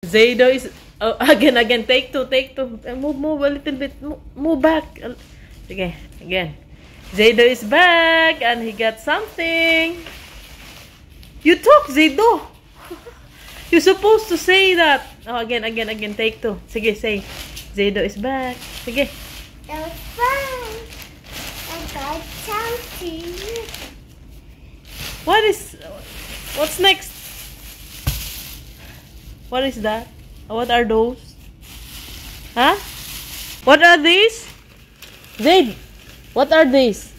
Zaydo is again. Take two. Move a little bit. Move back. Okay, again. Zaydo is back and he got something. You talk, Zaydo. You're supposed to say that. Oh, again. Take two. Sige, say. Zaydo is back. Sige. That was fun. I got something. What's next? What is that? What are those? Huh? What are these? Zaid, what are these?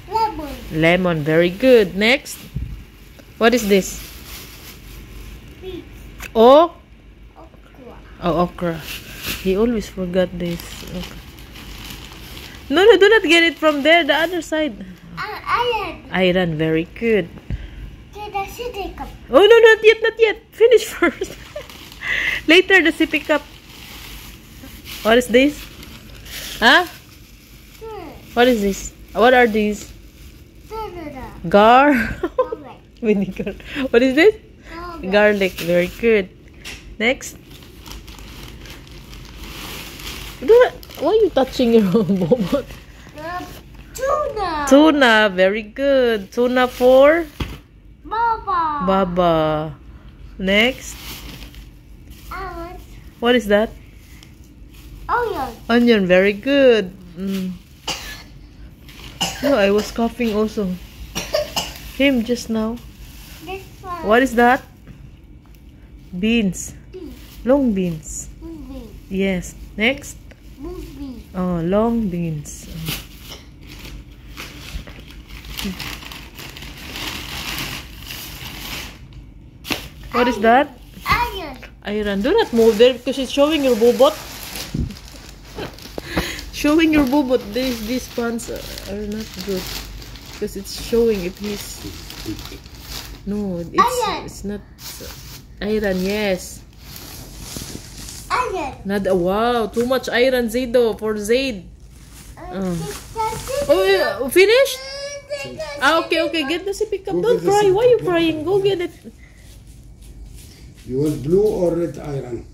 Lemon. Lemon, very good. Next. What is this? Beet. Oh? Okra. Oh, okra. He always forgot this. Okay. No, do not get it from there. The other side. Iron. Iron, very good. Get a city cup. Oh, no, not yet. Finish first. Later, the sippy cup. What is this? Huh? What is this? What are these? Gar. Vinegar. What is this? Garlic. Very good. Next. Why are you touching your own bobot? Tuna. Tuna. Very good. Tuna for Baba. Baba. Next. What is that? Onion. Onion. Very good. No, I was coughing also. Him just now. This one. What is that? Beans. Bean. Long beans. Bean. Yes. Next. Bean. Oh, long beans. What is that? Iron. Iron. Do not move there because it's showing your bobot. Showing your bobot. These pants are not good because it's showing if he's. No, it's not iron. Yes. Iron. Not wow. Too much iron, Zaydo, for Zaid. Oh, finished? Okay. Get the sippy cup. Don't cry. Why are you crying? Go get it. You want blue or red iron?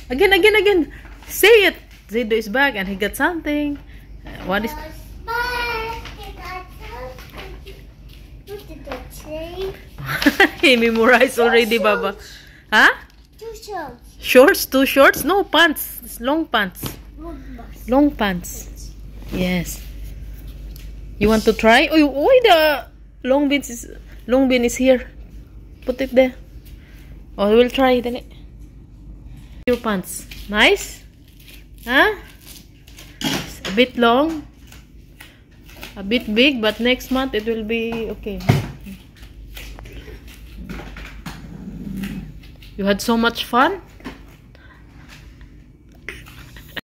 Again. Say it. Zaydo is back and he got something. What is? He memorized already, Baba. Huh? 2 shorts. Shorts? 2 shorts? No, pants. It's long pants. Long pants. Yes. You want to try? Oh, why the long bean is here? Put it there. Oh, we'll try it. Your pants. Nice? Huh? It's a bit long. A bit big, but next month it will be okay. You had so much fun?